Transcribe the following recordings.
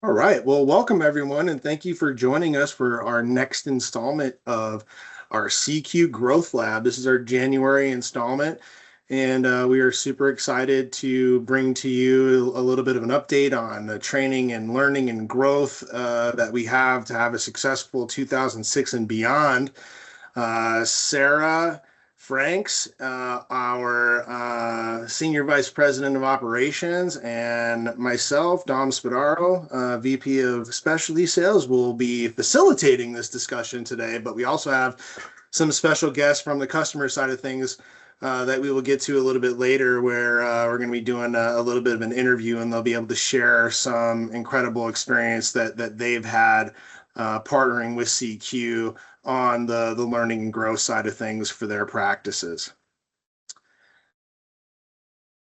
All right. Well, welcome everyone, and thank you for joining us for our next installment of our CQ Growth Lab. This is our January installment, and we are super excited to bring to you a little bit of an update on the training and learning and growth that we have to have a successful 2006 and beyond. Sara Francks, our Senior Vice President of Operations, and myself, Dom Spadaro, VP of Specialty Sales, will be facilitating this discussion today. But we also have some special guests from the customer side of things that we will get to a little bit later, where we're going to be doing a little bit of an interview, and they'll be able to share some incredible experience that they've had partnering with CQ on the learning and growth side of things for their practices.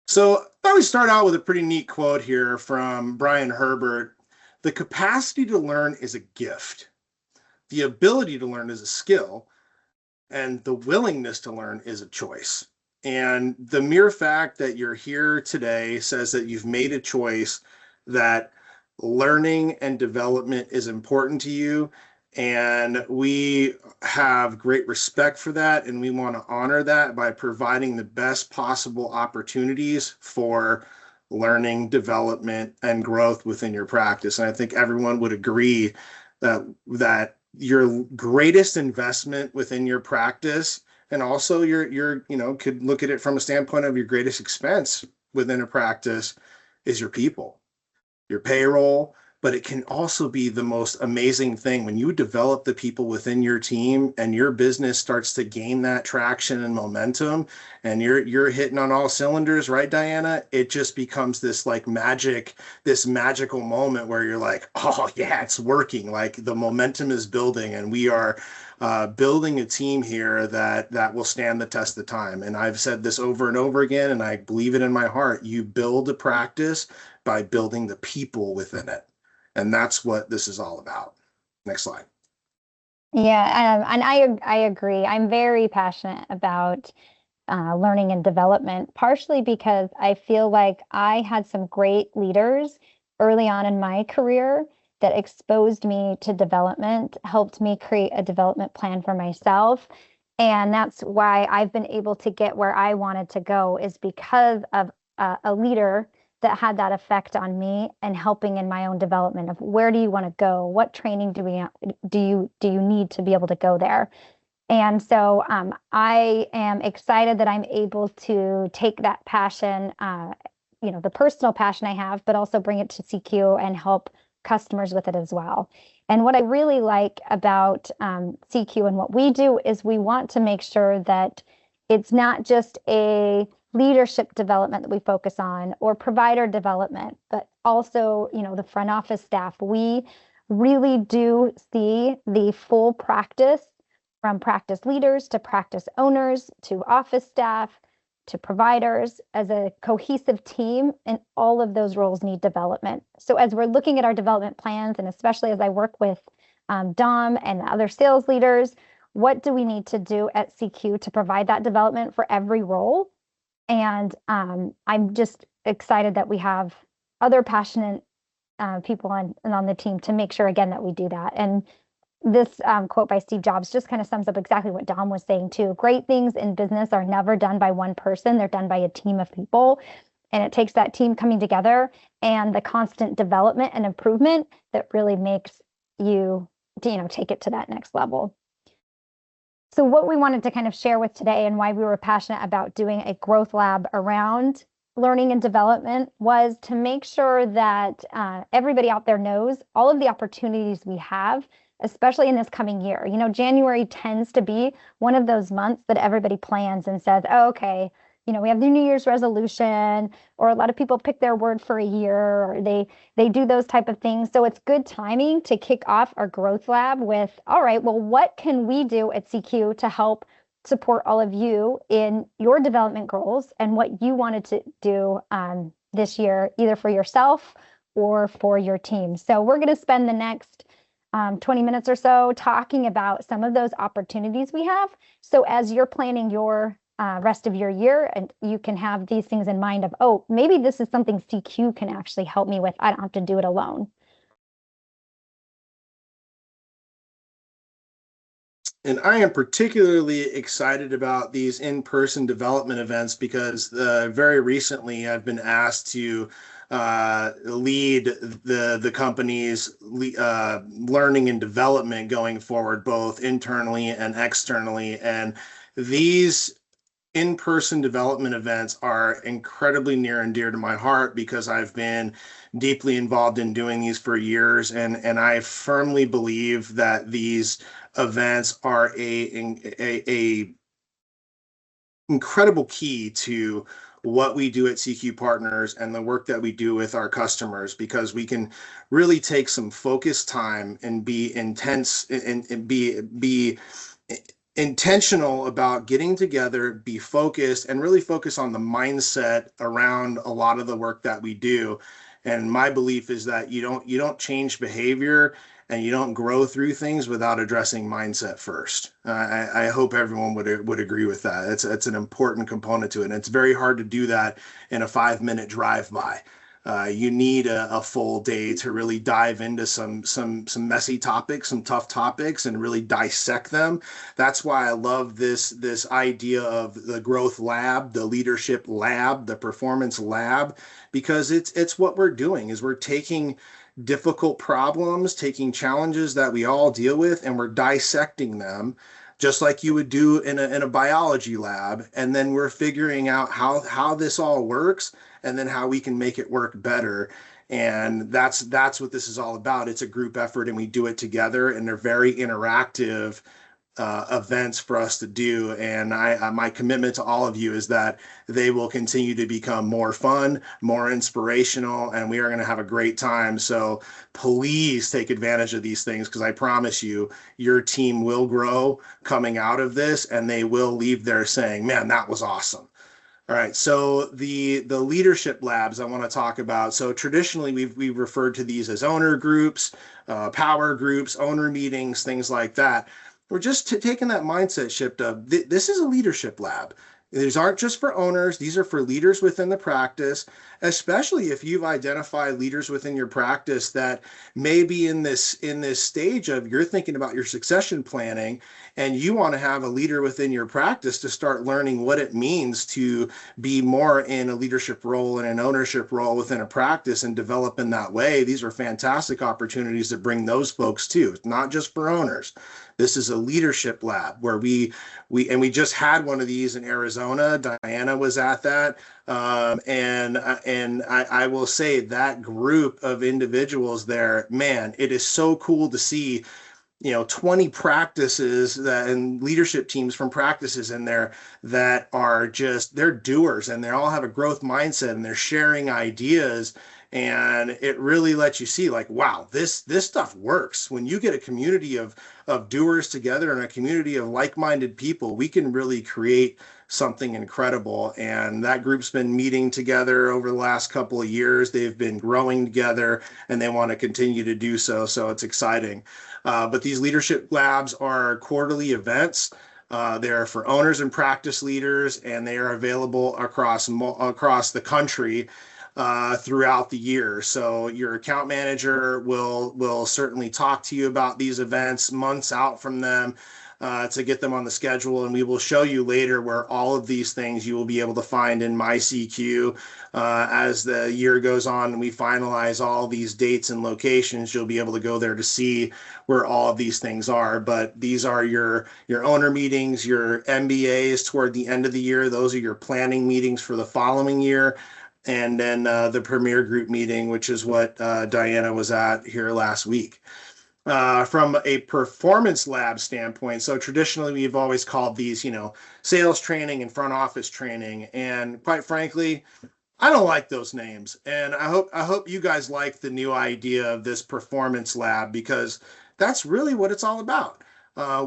So I thought we'd start out with a pretty neat quote here from Brian Herbert. The capacity to learn is a gift. The ability to learn is a skill, and the willingness to learn is a choice. And the mere fact that you're here today says that you've made a choice that learning and development is important to you. And we have great respect for that, and we want to honor that by providing the best possible opportunities for learning, development, and growth within your practice. And I think everyone would agree that your greatest investment within your practice, and also your could look at it from a standpoint of your greatest expense within a practice, is your people, your payroll. But it can also be the most amazing thing when you develop the people within your team and your business starts to gain that traction and momentum, and you're hitting on all cylinders, right, Diana? It just becomes this magical moment where you're like, oh yeah, it's working. Like the momentum is building, and we are building a team here that will stand the test of time. And I've said this over and over again, and I believe it in my heart. You build a practice by building the people within it. And that's what this is all about. Next slide. Yeah, and I agree. I'm very passionate about learning and development, partially because I feel like I had some great leaders early on in my career that exposed me to development, helped me create a development plan for myself. And that's why I've been able to get where I wanted to go, is because of a leader that had that effect on me and helping in my own development of where do you want to go? What training do you need to be able to go there? And so I am excited that I'm able to take that passion, the personal passion I have, but also bring it to CQ and help customers with it as well. And what I really like about CQ and what we do is we want to make sure that it's not just a leadership development that we focus on or provider development, but also, the front office staff. We really do see the full practice, from practice leaders to practice owners to office staff to providers, as a cohesive team, and all of those roles need development. So as we're looking at our development plans, and especially as I work with Dom and other sales leaders, what do we need to do at CQ to provide that development for every role? And I'm just excited that we have other passionate people on the team to make sure, again, that we do that. And this quote by Steve Jobs just kind of sums up exactly what Dom was saying too. Great things in business are never done by one person. They're done by a team of people. And it takes that team coming together and the constant development and improvement that really makes you, take it to that next level. So what we wanted to kind of share with today, and why we were passionate about doing a growth lab around learning and development, was to make sure that everybody out there knows all of the opportunities we have, especially in this coming year. January tends to be one of those months that everybody plans and says, oh, okay, we have the New Year's resolution, or a lot of people pick their word for a year, or they do those type of things. So it's good timing to kick off our growth lab with, all right, well, what can we do at CQ to help support all of you in your development goals and what you wanted to do this year, either for yourself or for your team. So we're going to spend the next 20 minutes or so talking about some of those opportunities we have. So as you're planning your rest of your year, and you can have these things in mind of, oh, maybe this is something CQ can actually help me with. I don't have to do it alone. And I am particularly excited about these in-person development events because very recently I've been asked to lead the company's learning and development going forward, both internally and externally. And these in-person development events are incredibly near and dear to my heart because I've been deeply involved in doing these for years, and I firmly believe that these events are a incredible key to what we do at CQ Partners and the work that we do with our customers, because we can really take some focused time and be intense and be intentional about getting together, be focused, and really focus on the mindset around a lot of the work that we do. And my belief is that you don't change behavior and you don't grow through things without addressing mindset first. I hope everyone would agree with that. It's an important component to it, and it's very hard to do that in a 5 minute drive by. You need a full day to really dive into some messy topics, some tough topics, and really dissect them. That's why I love this idea of the growth lab, the leadership lab, the performance lab, because it's what we're doing is we're taking difficult problems, taking challenges that we all deal with, and we're dissecting them just like you would do in a biology lab. And then we're figuring out how this all works and then how we can make it work better. And that's what this is all about. It's a group effort and we do it together, and they're very interactive events for us to do. And my commitment to all of you is that they will continue to become more fun, more inspirational, and we are going to have a great time. So please take advantage of these things, because I promise you, your team will grow coming out of this, and they will leave there saying, man, that was awesome. All right, so the leadership labs I want to talk about. So traditionally, we've referred to these as owner groups, power groups, owner meetings, things like that. We're just taking that mindset shift of this is a leadership lab. These aren't just for owners; these are for leaders within the practice. Especially if you've identified leaders within your practice that may be in this stage of you're thinking about your succession planning, and you want to have a leader within your practice to start learning what it means to be more in a leadership role and an ownership role within a practice and develop in that way. These are fantastic opportunities to bring those folks too. It's not just for owners. This is a leadership lab where we just had one of these in Arizona. Diana was at that. And I will say that group of individuals there, man, it is so cool to see 20 practices and leadership teams from practices in there that are just, they're doers, and they all have a growth mindset, and they're sharing ideas. And it really lets you see, like, wow, this stuff works. When you get a community of doers together and a community of like-minded people, we can really create something incredible. And that group's been meeting together over the last couple of years. They've been growing together, and they want to continue to do so. So it's exciting. But these leadership labs are quarterly events. They're for owners and practice leaders, and they are available across the country throughout the year. So your account manager will certainly talk to you about these events months out from them, to get them on the schedule. And we will show you later where all of these things you will be able to find in MyCQ. As the year goes on and we finalize all these dates and locations, you'll be able to go there to see where all of these things are. But these are your owner meetings, your MBAs toward the end of the year. Those are your planning meetings for the following year. And then the Premier Group meeting, which is what Diana was at here last week. From a performance lab standpoint, so traditionally we've always called these, sales training and front office training. And quite frankly, I don't like those names. And I hope you guys like the new idea of this performance lab, because that's really what it's all about.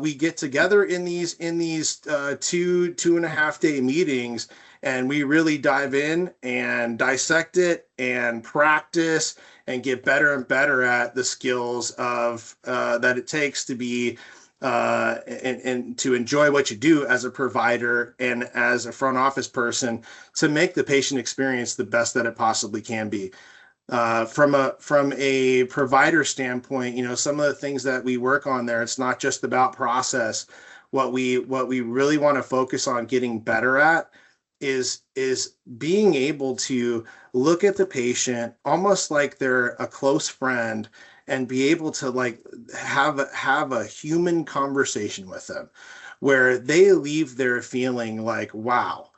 We get together in these 2.5 day meetings, and we really dive in and dissect it and practice and get better and better at the skills of that it takes to be and to enjoy what you do as a provider and as a front office person, to make the patient experience the best that it possibly can be. From a provider standpoint, some of the things that we work on there, it's not just about process. What we really want to focus on getting better at is being able to look at the patient almost like they're a close friend and be able to like have a human conversation with them where they leave there feeling like, wow,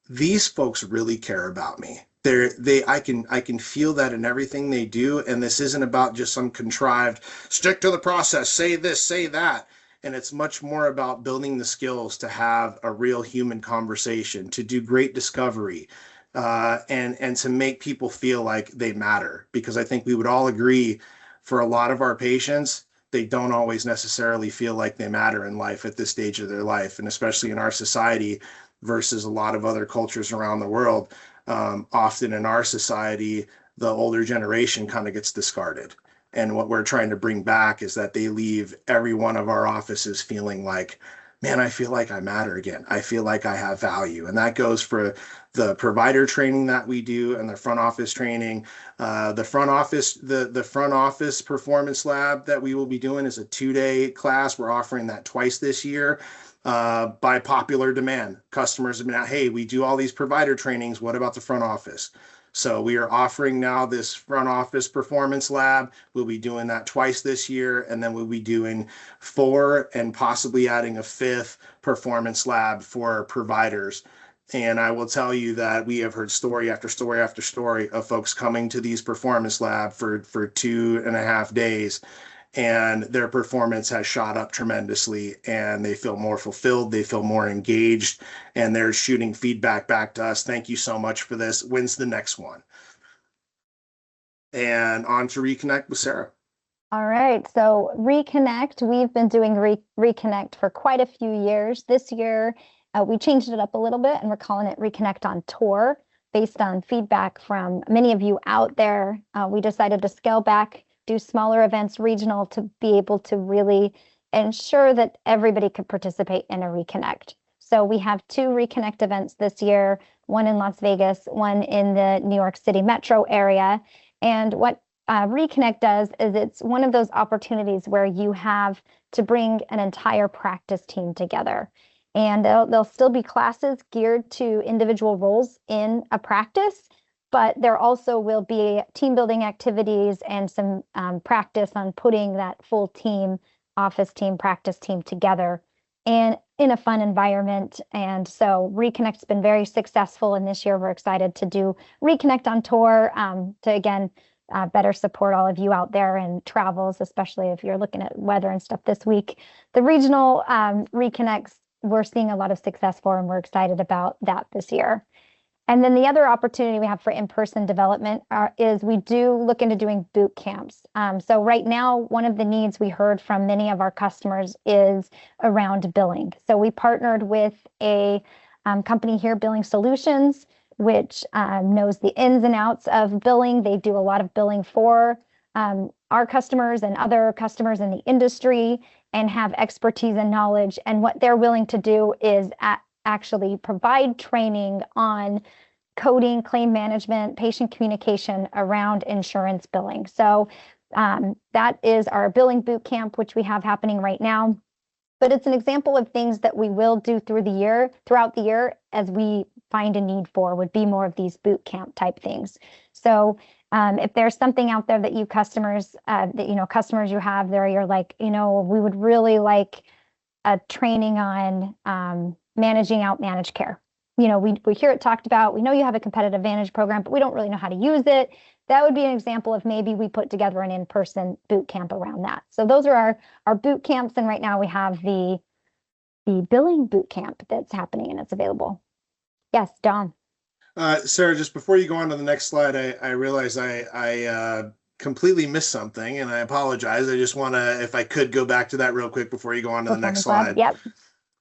these folks really care about me. I can feel that in everything they do, and this isn't about just some contrived stick to the process, say this, say that. And it's much more about building the skills to have a real human conversation, to do great discovery, and to make people feel like they matter. Because I think we would all agree, for a lot of our patients, they don't always necessarily feel like they matter in life at this stage of their life, and especially in our society versus a lot of other cultures around the world. Often in our society, the older generation kind of gets discarded. And what we're trying to bring back is that they leave every one of our offices feeling like, man, I feel like I matter again. I feel like I have value. And that goes for the provider training that we do and the front office training. The front office performance lab that we will be doing is a 2-day class. We're offering that twice this year. By popular demand. Customers have been out, hey, we do all these provider trainings. What about the front office? So we are offering now this front office performance lab. We'll be doing that twice this year, and then we'll be doing 4 and possibly adding a 5th performance lab for providers. And I will tell you that we have heard story after story after story of folks coming to these performance lab for 2.5 days, and their performance has shot up tremendously, and they feel more fulfilled, they feel more engaged, and they're shooting feedback back to us. Thank you so much for this. When's the next one? And on to Reconnect with Sara. All right, so Reconnect, we've been doing Reconnect for quite a few years. This year, we changed it up a little bit, and we're calling it Reconnect on Tour. Based on feedback from many of you out there, we decided to scale back, do smaller events, regional, to be able to really ensure that everybody could participate in a Reconnect. So we have 2 Reconnect events this year, one in Las Vegas, one in the New York City metro area. And what Reconnect does is it's one of those opportunities where you have to bring an entire practice team together. And there'll still be classes geared to individual roles in a practice, but there also will be team building activities and some practice on putting that full team, office team, practice team together and in a fun environment. And so Reconnect's been very successful. And this year we're excited to do Reconnect on Tour to, again, better support all of you out there in travels, especially if you're looking at weather and stuff this week. The regional Reconnects, we're seeing a lot of success for, and we're excited about that this year. And then the other opportunity we have for in-person development is we do look into doing boot camps. So right now, one of the needs we heard from many of our customers is around billing. So we partnered with a company here, Billing Solutions, which knows the ins and outs of billing. They do a lot of billing for our customers and other customers in the industry and have expertise and knowledge. And what they're willing to do is actually provide training on coding, claim management, patient communication around insurance billing. So that is our billing boot camp, which we have happening right now. But it's an example of things that we will do throughout the year as we find a need for, would be more of these boot camp type things. So if there's something out there that you customers, customers you have there, you're like, we would really like a training on managing out managed care. We hear it talked about. We know you have a competitive advantage program, but we don't really know how to use it. That would be an example of maybe we put together an in-person boot camp around that. So those are our boot camps. And right now we have the billing boot camp that's happening, and it's available. Yes, Don. Sara, just before you go on to the next slide, I realize I completely missed something, and I apologize. I just want to, if I could, go back to that real quick before you go on to the next slide. Yep.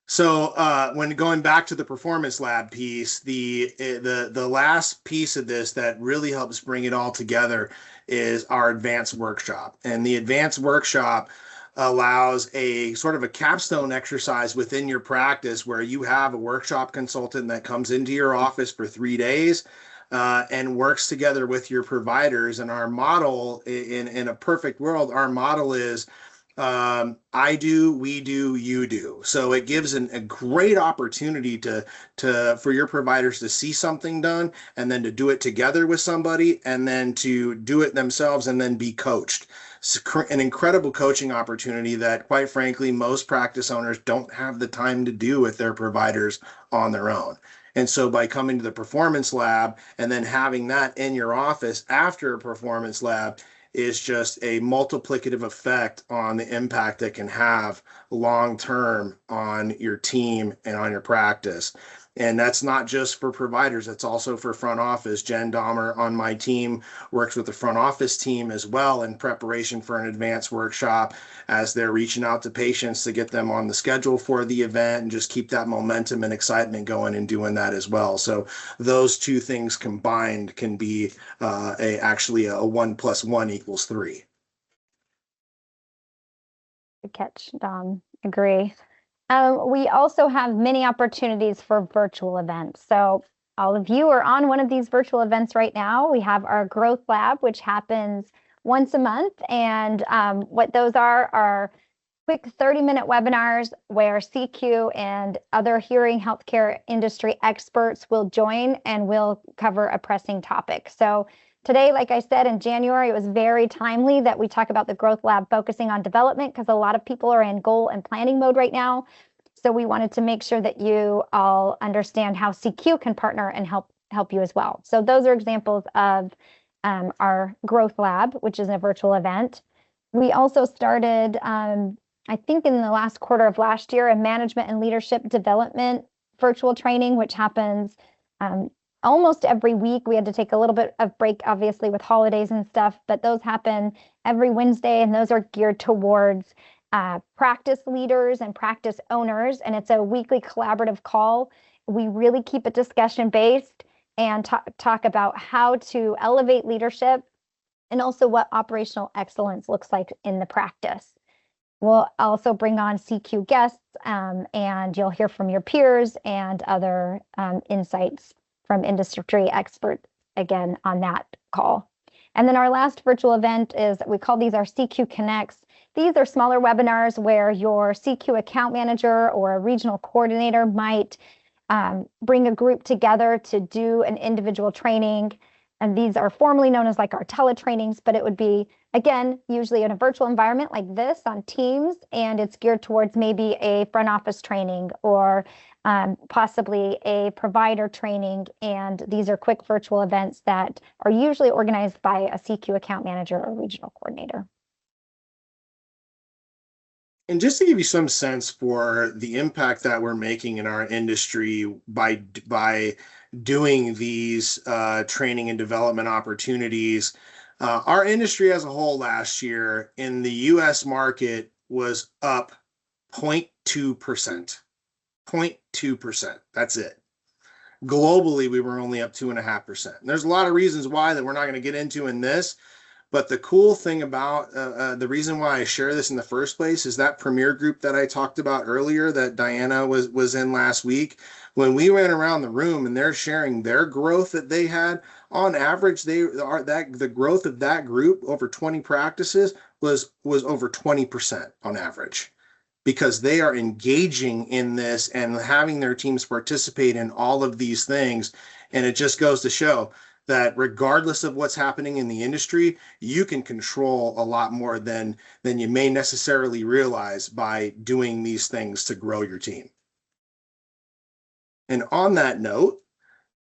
So when going back to the performance lab piece, the last piece of this that really helps bring it all together is our advanced workshop. And the advanced workshop allows a sort of a capstone exercise within your practice where you have a workshop consultant that comes into your office for 3 days. and works together with your providers. And our model in a perfect world, our model is I do, we do, you do. So it gives a great opportunity for your providers to see something done and then to do it together with somebody and then to do it themselves and then be coached. It's an incredible coaching opportunity that, quite frankly, most practice owners don't have the time to do with their providers on their own. And so by coming to the performance lab and then having that in your office after a performance lab is just a multiplicative effect on the impact that can have long term on your team and on your practice. And that's not just for providers, that's also for front office. Jen Dahmer on my team works with the front office team as well in preparation for an advanced workshop as they're reaching out to patients to get them on the schedule for the event and just keep that momentum and excitement going and doing that as well. So those two things combined can be actually a 1 + 1 = 3. Good catch, Dom. Agree. We also have many opportunities for virtual events. So all of you are on one of these virtual events right now. We have our Growth Lab, which happens once a month. And what those are quick 30-minute webinars where CQ and other hearing healthcare industry experts will join and will cover a pressing topic. So today, like I said, in January, it was very timely that we talk about the Growth Lab focusing on development because a lot of people are in goal and planning mode right now. So we wanted to make sure that you all understand how CQ can partner and help you as well. So those are examples of our Growth Lab, which is a virtual event. We also started, I think in the last quarter of last year, a management and leadership development virtual training, which happens almost every week. We had to take a little bit of break, obviously, with holidays and stuff, but those happen every Wednesday, and those are geared towards practice leaders and practice owners, and it's a weekly collaborative call. We really keep it discussion based and talk about how to elevate leadership and also what operational excellence looks like in the practice. We'll also bring on CQ guests, and you'll hear from your peers and other insights from industry experts again on that call. And then our last virtual event is, we call these our CQ Connects. These are smaller webinars where your CQ account manager or a regional coordinator might bring a group together to do an individual training. And these are formally known as like our teletrainings, but it would be, again, usually in a virtual environment like this on Teams, and it's geared towards maybe a front office training or possibly a provider training. And these are quick virtual events that are usually organized by a CQ account manager or regional coordinator. And just to give you some sense for the impact that we're making in our industry by doing these training and development opportunities, our industry as a whole last year in the U.S. market was up 0.2%. 0.2%. That's it. Globally, we were only up 2.5%. And there's a lot of reasons why that we're not going to get into in this. But the cool thing about the reason why I share this in the first place is that premier group that I talked about earlier that Diana was in last week. When we went around the room and they're sharing their growth that they had, on average, the growth of that group over 20 practices was over 20% on average, because they are engaging in this and having their teams participate in all of these things. And it just goes to show that regardless of what's happening in the industry, you can control a lot more than you may necessarily realize by doing these things to grow your team. And on that note,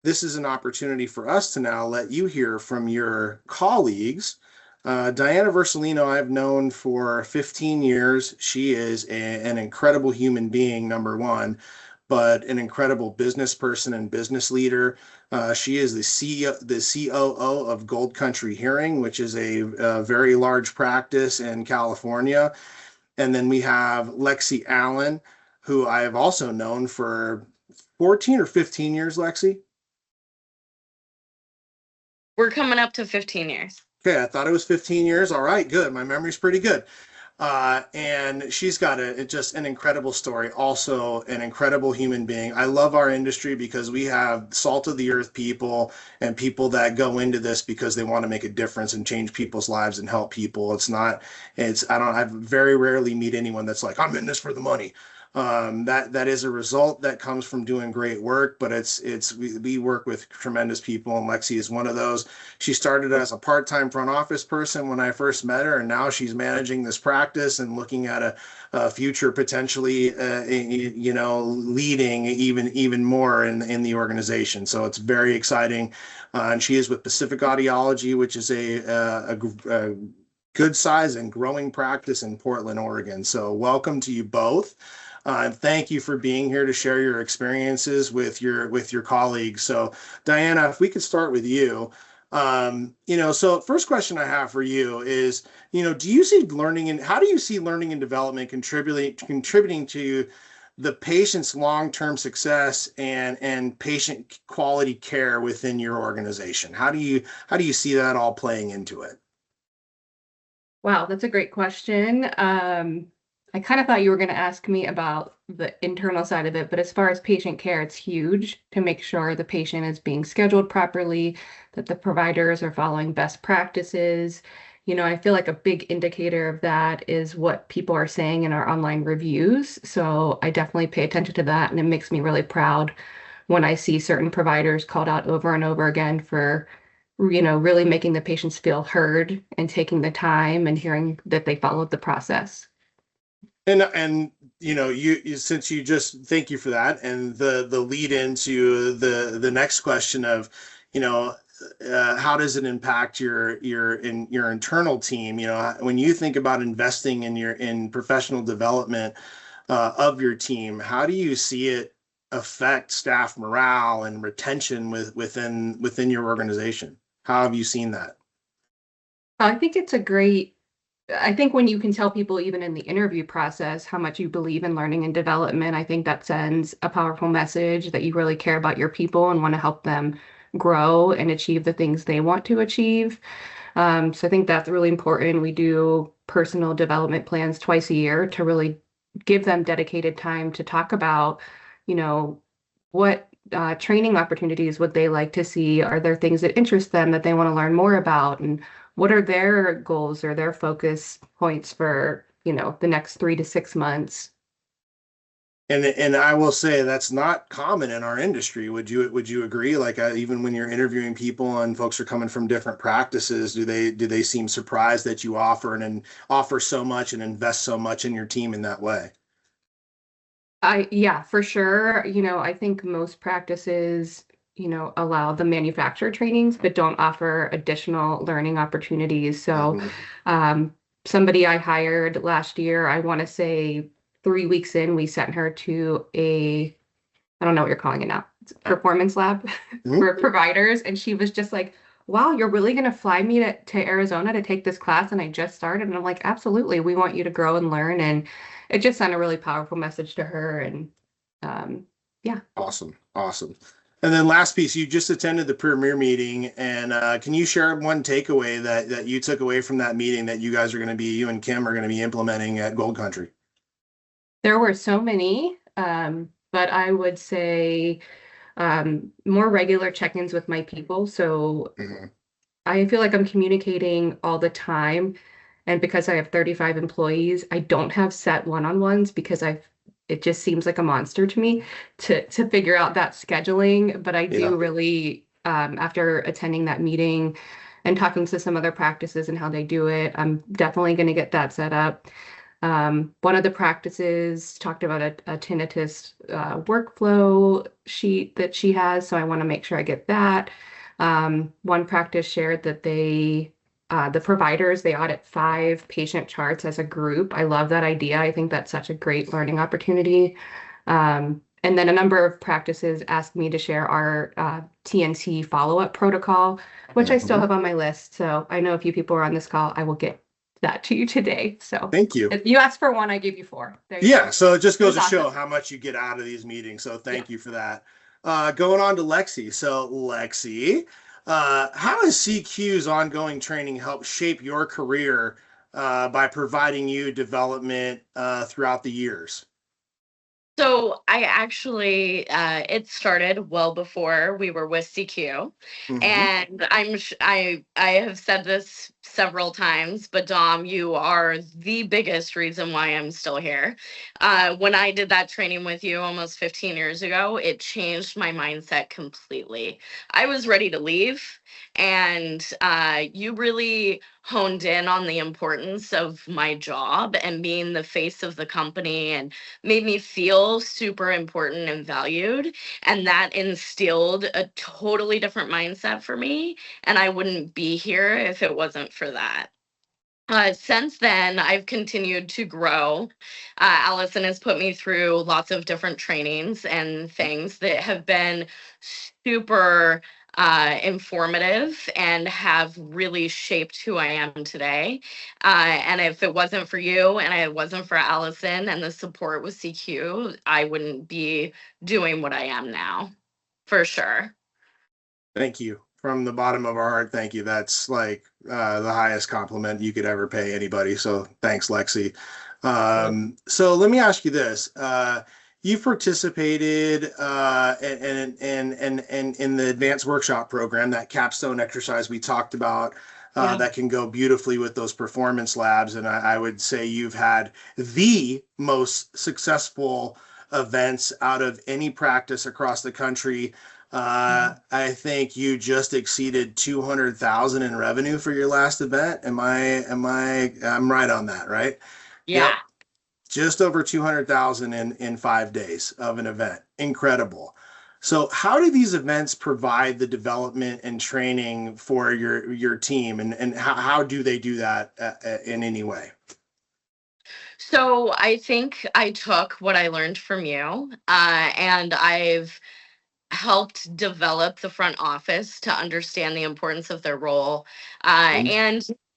this is an opportunity for us to now let you hear from your colleagues. Diana Vercellino, I've known for 15 years. She is an incredible human being, number one, but an incredible business person and business leader. She is the COO of Gold Country Hearing, which is a very large practice in California. And then we have Lexi Allan, who I have also known for 14 or 15 years, Lexi? We're coming up to 15 years. Okay, I thought it was 15 years. All right, good. My memory's pretty good. And she's got just an incredible story, also an incredible human being. I love our industry because we have salt of the earth people and people that go into this because they want to make a difference and change people's lives and help people. I very rarely meet anyone that's like, I'm in this for the money. That is a result that comes from doing great work, but we work with tremendous people, and Lexi is one of those. She started as a part-time front office person when I first met her, and now she's managing this practice and looking at a future potentially, leading even more in the organization. So it's very exciting, and she is with Pacific Audiology, which is a good size and growing practice in Portland, Oregon. So welcome to you both. And thank you for being here to share your experiences with your colleagues. So, Diana, if we could start with you. So first question I have for you is, do you see how do you see learning and development contributing to the patient's long-term success and patient quality care within your organization? How do you see that all playing into it? Wow, that's a great question. I kind of thought you were going to ask me about the internal side of it, but as far as patient care, it's huge to make sure the patient is being scheduled properly, that the providers are following best practices. I feel like a big indicator of that is what people are saying in our online reviews. So I definitely pay attention to that, and it makes me really proud when I see certain providers called out over and over again for really making the patients feel heard and taking the time and hearing that they followed the process. And since you just thank you for that, and the lead into the next question of, how does it impact your internal team? When you think about investing in professional development of your team, how do you see it affect staff morale and retention within your organization? How have you seen that? I think when you can tell people, even in the interview process, how much you believe in learning and development, I think that sends a powerful message that you really care about your people and want to help them grow and achieve the things they want to achieve. So I think that's really important. We do personal development plans twice a year to really give them dedicated time to talk about, what training opportunities would they like to see? Are there things that interest them that they want to learn more about? And what are their goals or their focus points for, the next 3 to 6 months? And I will say that's not common in our industry. Would you agree? Like even when you're interviewing people and folks are coming from different practices, do they seem surprised that you offer so much and invest so much in your team in that way? Yeah, for sure. I think most practices, allow the manufacturer trainings, but don't offer additional learning opportunities. So, somebody I hired last year, I want to say 3 weeks in, we sent her to I don't know what you're calling it now, it's a performance lab for providers. And she was just like, wow, you're really going to fly me to Arizona to take this class? And I just started. And I'm like, absolutely. We want you to grow and learn. And it just sent a really powerful message to her. And yeah. Awesome. And then last piece, you just attended the premier meeting, and can you share one takeaway that you took away from that meeting that you and Kim are going to be implementing at Gold Country? There were so many, but I would say more regular check-ins with my people. So I feel like I'm communicating all the time. And because I have 35 employees, I don't have set one-on-ones because it just seems like a monster to me to figure out that scheduling. But I do really, after attending that meeting and talking to some other practices and how they do it, I'm definitely going to get that set up. One of the practices talked about a tinnitus workflow sheet that she has, so I want to make sure I get that. One practice shared that the providers, they audit 5 patient charts as a group. I love that idea. I think that's such a great learning opportunity. And then a number of practices asked me to share our TNT follow-up protocol, which I still have on my list. So I know a few people are on this call. I will get that to you today. So thank you. If you asked for one, I give you 4. There you go. So it just goes to show how much you get out of these meetings. So thank you for that. Going on to Lexi. So Lexi, how has CQ's ongoing training helped shape your career by providing you development throughout the years? So I actually, it started well before we were with CQ, Mm-hmm. and I have said this several times, but Dom, you are the biggest reason why I'm still here. When I did that training with you almost 15 years ago, it changed my mindset completely. I was ready to leave, and you really honed in on the importance of my job and being the face of the company and made me feel super important and valued. And that instilled a totally different mindset for me. And I wouldn't be here if it wasn't for that. Since then, I've continued to grow. Allison has put me through lots of different trainings and things that have been super informative and have really shaped who I am today. And if it wasn't for you and it wasn't for Allison and the support with CQ, I wouldn't be doing what I am now, for sure. Thank you. From the bottom of our heart, thank you. That's like the highest compliment you could ever pay anybody. So thanks, Lexi. So let me ask you this. You've participated in the advanced workshop program, that capstone exercise we talked about, that can go beautifully with those performance labs. And I would say you've had the most successful events out of any practice across the country. I think you just exceeded 200,000 in revenue for your last event. I'm right on that, right? Yeah. Yep. Just over 200,000 in 5 days of an event. Incredible. So how do these events provide the development and training for your team, and how do they do that in any way? So I think I took what I learned from you, and I've helped develop the front office to understand the importance of their role,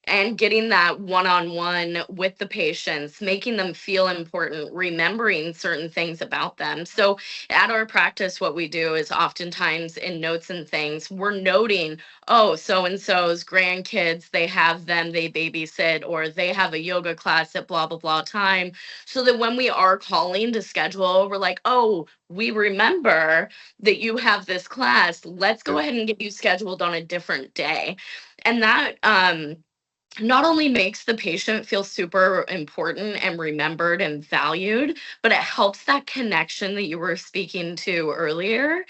and getting that one-on-one with the patients, making them feel important, remembering certain things about them. So at our practice, what we do is oftentimes in notes and things, we're noting, oh, so and so's grandkids, they have them, they babysit, or they have a yoga class at blah blah blah time, so that when we are calling to schedule, we're like, oh, we remember that you have this class. Let's go ahead and get you scheduled on a different day. And that not only makes the patient feel super important and remembered and valued, but it helps that connection that you were speaking to earlier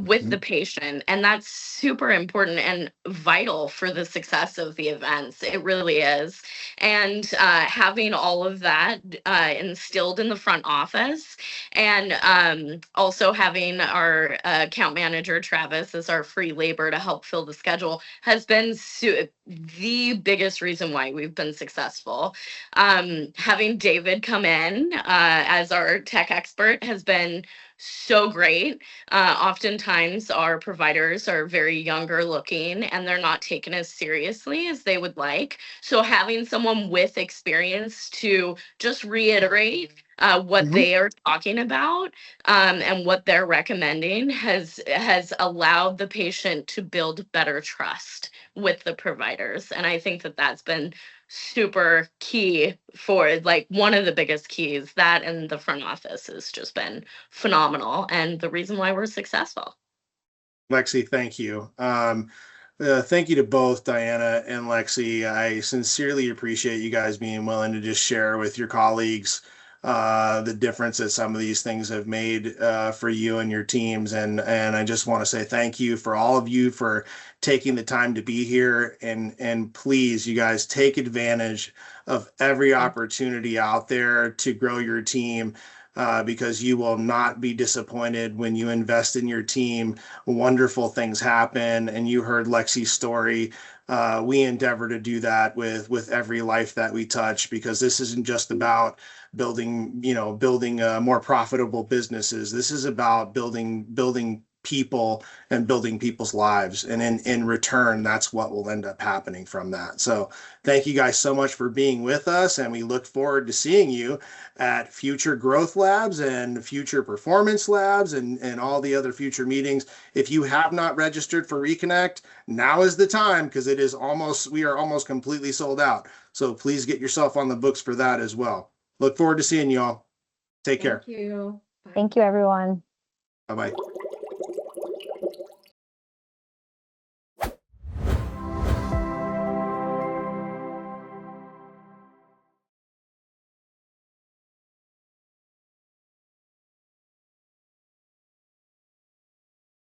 with the patient. And that's super important and vital for the success of the events. It really is. And having all of that instilled in the front office, and also having our account manager, Travis, as our free labor to help fill the schedule has been the biggest reason why we've been successful. Having David come in as our tech expert has been so great. Oftentimes our providers are very younger looking and they're not taken as seriously as they would like. So having someone with experience to just reiterate what they are talking about and what they're recommending has allowed the patient to build better trust with the providers. And I think that that's been super key for, like, one of the biggest keys. That and the front office has just been phenomenal and the reason why we're successful. Lexi, thank you. Thank you to both Diana and Lexi. I sincerely appreciate you guys being willing to just share with your colleagues the difference that some of these things have made for you and your teams. And I just want to say thank you for all of you for taking the time to be here. And please, you guys, take advantage of every opportunity out there to grow your team. Because you will not be disappointed when you invest in your team. Wonderful things happen. And you heard Lexi's story. We endeavor to do that with every life that we touch, because this isn't just about building more profitable businesses. This is about building people and building people's lives. And in return, that's what will end up happening from that. So thank you guys so much for being with us. And we look forward to seeing you at future growth labs and future performance labs and all the other future meetings. If you have not registered for Reconnect, now is the time, because we are almost completely sold out. So please get yourself on the books for that as well. Look forward to seeing you all. Take care. Thank you. Thank you, everyone. Bye-bye.